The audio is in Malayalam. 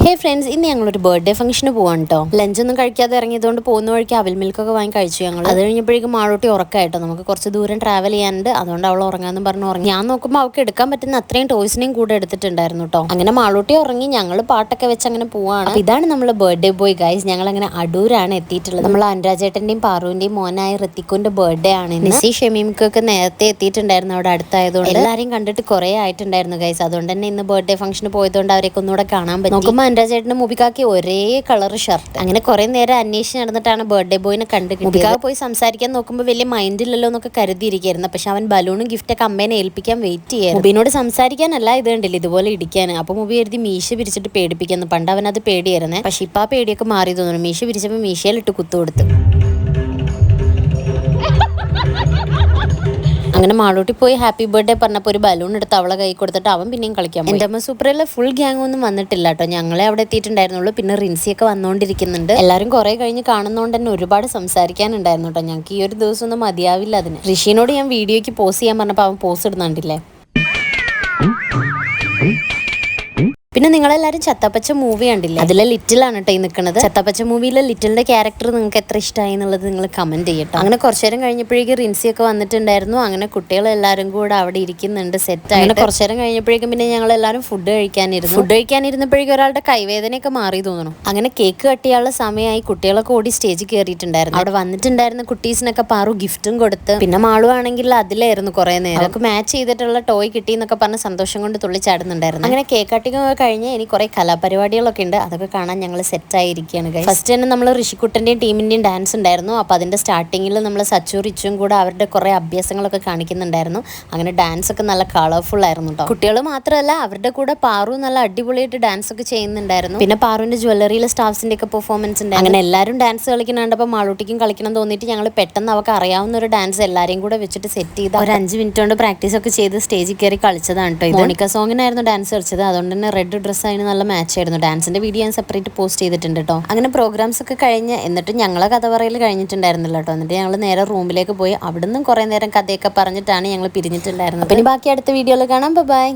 ഹേ ഫ്രണ്ട്സ്, ഇന്ന് ഞങ്ങളൊരു ബർത്ത്ഡേ ഫംഗ്ഷന് പോവാണ് കേട്ടോ. ലഞ്ചൊന്നും കഴിക്കാതെ ഇറങ്ങിയതുകൊണ്ട് പോകുന്ന വഴിക്ക് അവിൽ മിൽക്കൊക്കെ വാങ്ങി കഴിച്ചു ഞങ്ങൾ. അത് കഴിഞ്ഞപ്പോഴേക്കും മാളൂട്ടി ഉറക്കായിട്ടോ. നമുക്ക് കുറച്ച് ദൂരം ട്രാവൽ ചെയ്യാനുണ്ട്, അതുകൊണ്ട് അവൾ ഉറങ്ങാന്ന് പറഞ്ഞു ഉറങ്ങി. ഞാൻ നോക്കുമ്പോൾ അവൾക്ക് എടുക്കാൻ പറ്റുന്ന അത്രയും ടോയ്സിനെയും കൂടെ എടുത്തിട്ടുണ്ടായിരുന്നു കേട്ടോ. അങ്ങനെ മാളൂട്ടി ഉറങ്ങി, ഞങ്ങൾ പാട്ടൊക്കെ വെച്ച് അങ്ങനെ പോവാണ്. ഇതാണ് നമ്മളെ ബർത്ത്ഡേ ബോയ് ഗൈസ്. ഞങ്ങൾ അങ്ങനെ അടൂരാണ് എത്തിയിട്ടുള്ളത്. നമ്മൾ അനുരാജേട്ടന്റെയും പാറുവിന്റെയും മോനായ ഋത്തിക്കുന്റെ ബർത്ത്ഡേ ആണ്. നിസി ഷമീമിക്കൊക്കെ നേരത്തെ എത്തിയിട്ടുണ്ടായിരുന്നു, അവിടെ അടുത്തായതുകൊണ്ട് എല്ലാവരെയും കണ്ടിട്ട് കുറെ ആയിട്ടുണ്ടായിരുന്നു ഗൈസ്. അതുകൊണ്ട് തന്നെ ഇന്ന് ബർത്ത്ഡേ ഫംഗ്ഷന് പോയതുകൊണ്ട് അവരൊക്കെ ഒന്നുകൂടെ കാണാൻ പറ്റും. നോക്കുമ്പോൾ അനുരാജേട്ടന്റെ മുബിക്കാക്കി ഒരേ കളർ ഷർട്ട്. അങ്ങനെ കുറെ നേരം അന്വേഷിച്ച് നടന്നിട്ടാണ് ബർത്ത്ഡേ ബോയിനെ കണ്ടു. മുബിക്കാക്ക് പോയി സംസാരിക്കാൻ നോക്കുമ്പോൾ വലിയ മൈൻഡില്ലല്ലോ എന്നൊക്കെ കരുതിയിരിക്കുന്നു. പക്ഷെ അവൻ ബലൂണും ഗിഫ്റ്റൊക്കെ അമ്മേനെ ഏൽപ്പിക്കാൻ വെയിറ്റ് ചെയ്യാൻ. മുബിനോട് സംസാരിക്കാനല്ല ഇത് കണ്ടില്ല, ഇതുപോലെ ഇടിക്കാൻ. അപ്പൊ മുബി എഴുതി മീശ പിരിച്ചിട്ട് പേടിപ്പിക്കുന്നു. പണ്ട് അവൻ അത് പേടിയായിരുന്നേ, പക്ഷെ ഇപ്പൊ ആ പേടിയൊക്കെ മാറി തോന്നുന്നു. മീശ പിരിച്ചപ്പോൾ മീശയിലിട്ട് കുത്തു കൊടുത്തു. അങ്ങനെ മാളൂട്ടി പോയി ഹാപ്പി ബർത്ത്ഡേ പറഞ്ഞപ്പോൾ ഒരു ബലൂൺ എടുത്ത് അവളെ കൈ കൊടുത്തിട്ട് അവൻ പിന്നെയും കളിക്കാൻ പോയി. എൻ്റെ അമ്മ സൂപ്പറിലെ ഫുൾ ഗ്യാങ് ഒന്നും വന്നിട്ടില്ല കേട്ടോ. ഞങ്ങളെ അവിടെ എത്തിയിട്ടുണ്ടായിരുന്നുള്ളൂ. പിന്നെ റിൻസിയൊക്കെ വന്നുകൊണ്ടിരിക്കുന്നുണ്ട്. എല്ലാവരും കുറെ കഴിഞ്ഞ് കാണുന്നതുകൊണ്ട് തന്നെ ഒരുപാട് സംസാരിക്കാനുണ്ടായിരുന്നു കേട്ടോ. ഞങ്ങൾക്ക് ഈ ഒരു ദിവസം ഒന്നും മതിയാവില്ല അതിന്. ഋഷിനോട് ഞാൻ വീഡിയോയ്ക്ക് പോസ്റ്റ് ചെയ്യാൻ പറഞ്ഞപ്പോൾ അവൻ പോസ്റ്റ് ഇടുന്നുണ്ടില്ലേ. പിന്നെ നിങ്ങളെല്ലാവരും ചത്തപ്പച്ച മൂവി കണ്ടില്ലേ? അതിലെ ലിറ്റിലാണ് കേട്ടോ ഈ നിൽക്കുന്നത്. ചത്തപ്പച്ച മൂവിയിലെ ലിറ്റിലിന്റെ ക്യാരക്ടർ നിങ്ങൾക്ക് എത്ര ഇഷ്ടമായി എന്നുള്ളത് നിങ്ങൾ കമന്റ് ചെയ്യട്ടോ. അങ്ങനെ കുറച്ചു നേരം കഴിഞ്ഞപ്പോഴേക്കും റിൻസിയൊക്കെ വന്നിട്ടുണ്ടായിരുന്നു. അങ്ങനെ കുട്ടികളെല്ലാവരും കൂടെ അവിടെ ഇരിക്കുന്നുണ്ട് സെറ്റ് ആയിട്ട്. കുറച്ചു നേരം കഴിഞ്ഞപ്പോഴേക്കും പിന്നെ ഞങ്ങൾ എല്ലാവരും ഫുഡ് കഴിക്കാനിരുന്നപ്പോഴേക്കും ഒരാളുടെ കൈവേദനയൊക്കെ മാറി തോന്നുന്നു. അങ്ങനെ കേക്ക് കട്ട് ചെയ്യാനുള്ള സമയമായി. കുട്ടികളൊക്കെ ഓടി സ്റ്റേജിൽ കയറിയിട്ടുണ്ടായിരുന്നു. അവിടെ വന്നിട്ടുണ്ടായിരുന്ന കുട്ടീസിനൊക്കെ പാറു ഗിഫ്റ്റും കൊടുത്ത്. പിന്നെ മാളു ആണെങ്കിൽ അതിലായിരുന്നു കുറെ നേരം. അവർക്ക് മാച്ച് ചെയ്തിട്ടുള്ള ടോയ് കിട്ടി എന്നൊക്കെ പറഞ്ഞ് സന്തോഷം കൊണ്ട് തുള്ളിച്ചാടുന്നുണ്ടായിരുന്നു. അങ്ങനെ കേക്ക് കട്ടിങ് കഴിഞ്ഞ് ഇനി കുറെ കലാപരിപാടികളൊക്കെ ഉണ്ട്, അതൊക്കെ കാണാൻ ഞങ്ങൾ സെറ്റ് ആയിരിക്കുകയാണ്. ഫസ്റ്റ് തന്നെ നമ്മൾ ഋഷിക്കുട്ടന്റെയും ടീമിന്റെയും ഡാൻസ് ഉണ്ടായിരുന്നു. അപ്പോൾ അതിന്റെ സ്റ്റാർട്ടിങ്ങിൽ നമ്മൾ സച്ചു റിച്ചും കൂടെ അവരുടെ കുറെ അഭ്യാസങ്ങളൊക്കെ കാണിക്കുന്നുണ്ടായിരുന്നു. അങ്ങനെ ഡാൻസ് ഒക്കെ നല്ല കളർഫുൾ ആയിരുന്നു കേട്ടോ. കുട്ടികൾ മാത്രമല്ല, അവരുടെ കൂടെ പാറു നല്ല അടിപൊളിയായിട്ട് ഡാൻസ് ഒക്കെ ചെയ്യുന്നുണ്ടായിരുന്നു. പിന്നെ പാറുവിന്റെ ജ്വല്ലറിയിലെ സ്റ്റാഫ്സിന്റെ ഒക്കെ പെർഫോമൻസ് ഉണ്ട്. അങ്ങനെ എല്ലാവരും ഡാൻസ് കളിക്കുന്നുണ്ടപ്പോൾ മാളൂട്ടിക്കും കളിക്കണം തോന്നിയിട്ട് ഞങ്ങൾ പെട്ടെന്ന് അവർക്ക് അറിയാവുന്ന ഒരു ഡാൻസ് എല്ലാവരെയും കൂടെ വെച്ചിട്ട് സെറ്റ് ചെയ്ത് ഒരു 5 മിനിറ്റ് കൊണ്ട് പ്രാക്ടീസ് ഒക്കെ ചെയ്ത് സ്റ്റേജിൽ കയറി കളിച്ചതാണ് കേട്ടോ. മോണിക്ക സോങ്ങിനായിരുന്നു ഡാൻസ് കളിച്ചത്. അതുകൊണ്ട് തന്നെ റെഡ് ഡ്രസ്സ് അതിന് നല്ല മാച്ച് ആയിരുന്നു. ഡാൻസിന്റെ വീഡിയോ ഞാൻ സെപ്പറേറ്റ് പോസ്റ്റ് ചെയ്തിട്ടുണ്ട് കേട്ടോ. അങ്ങനെ പ്രോഗ്രാംസ് ഒക്കെ കഴിഞ്ഞ് എന്നിട്ട് ഞങ്ങളെ കഥ പറയൽ കഴിഞ്ഞിട്ടുണ്ടായിരുന്നില്ല കേട്ടോ. എന്നിട്ട് ഞങ്ങൾ നേരെ റൂമിലേക്ക് പോയി. അവിടുന്ന് കുറെ നേരം കഥയൊക്കെ പറഞ്ഞിട്ടാണ് ഞങ്ങൾ പിരിഞ്ഞിട്ടുണ്ടായിരുന്നത്. പിന്നെ ബാക്കി അടുത്ത വീഡിയോയിൽ കാണാം. ബൈ.